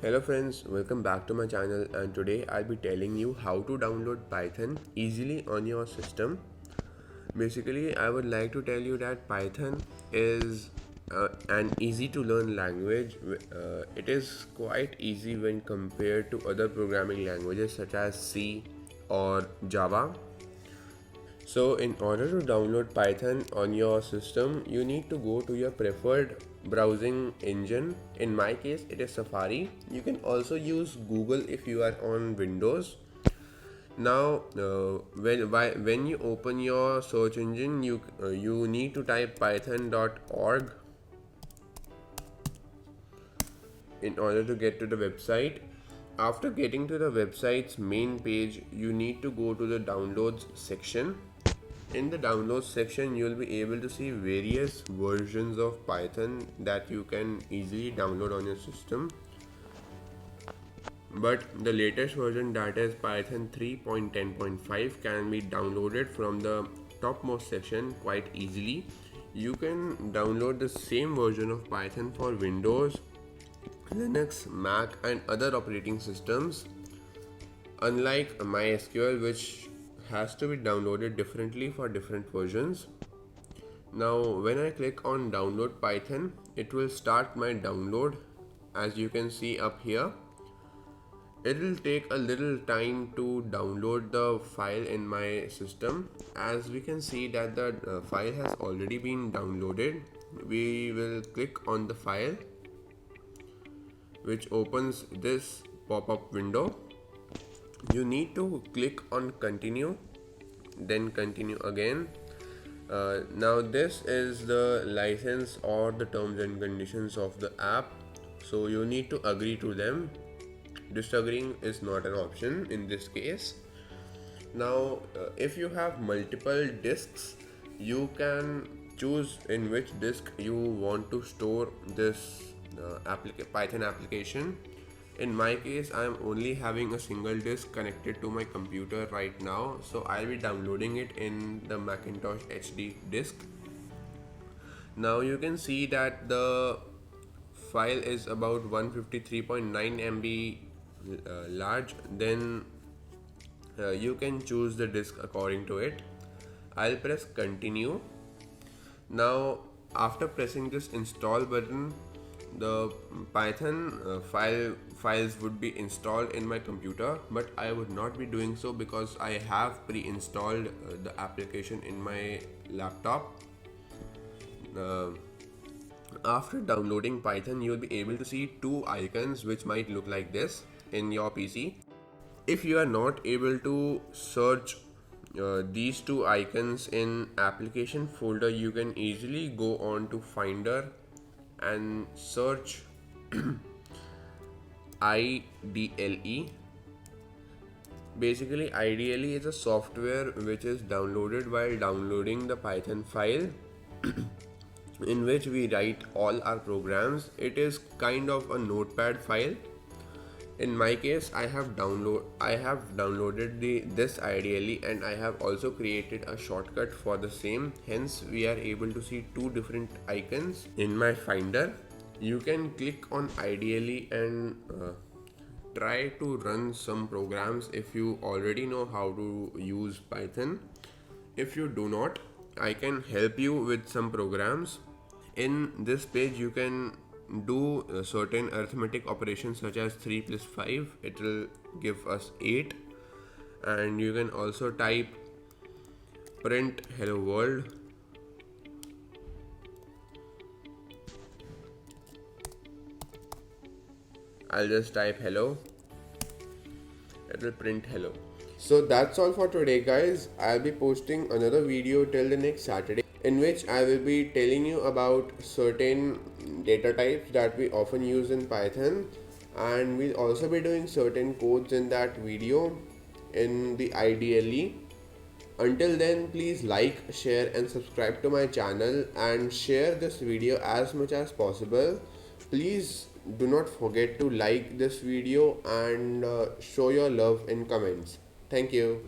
Hello friends, welcome back to my channel, and today I'll be telling you how to download Python easily on your system. Basically, I would like to tell you that Python is an easy to learn language. It is quite easy when compared to other programming languages such as C or Java. So in order to download Python on your system, you need to go to your preferred browsing engine. In my case, it is Safari. You can also use Google if you are on Windows. Now, when you open your search engine, you need to type python.org in order to get to the website. After getting to the website's main page, you need to go to the downloads section. In the downloads section, you'll be able to see various versions of Python that you can easily download on your system. But the latest version, that is Python 3.10.5, can be downloaded from the topmost section quite easily. You can download the same version of Python for Windows, Linux, Mac, and other operating systems. Unlike MySQL, which has to be downloaded differently for different versions. Now, when I click on download Python, it will start my download. As you can see up here, it will take a little time to download the file in my system. As we can see that the file has already been downloaded, we will click on the file, which opens this pop-up window. You need to click on continue, then continue again. Now this is the license or the terms and conditions of the app, so you need to agree to them. Disagreeing is not an option in this case. Now if you have multiple disks, you can choose in which disk you want to store this Python application. In my case, I am only having a single disk connected to my computer right now, so I'll be downloading it in the Macintosh HD disk. Now you can see that the file is about 153.9 MB large. Then you can choose the disk according to it. I'll press continue. Now after pressing this install button, the Python files would be installed in my computer, but I would not be doing so because I have pre-installed the application in my laptop. uh, After downloading Python, you'll be able to see two icons which might look like this in your PC. If you are not able to search these two icons in application folder, you can easily go on to Finder and search IDLE. Basically, IDLE is a software which is downloaded while downloading the Python file in which we write all our programs. It is kind of a notepad file. In my case, I have downloaded this IDLE, and I have also created a shortcut for the same. Hence, we are able to see two different icons in my Finder. You can click on IDLE and try to run some programs if you already know how to use Python. If you do not, I can help you with some programs. In this page, you can do certain arithmetic operations such as 3 plus 5. It will give us 8. And you can also type print hello world. I'll just type hello. It will print hello. So that's all for today, guys. I'll be posting another video till the next Saturday, in which I will be telling you about certain data types that we often use in Python, and we'll also be doing certain codes in that video in the IDLE. Until then, please like, share, and subscribe to my channel, and share this video as much as possible. Please do not forget to like this video and show your love in comments. Thank you.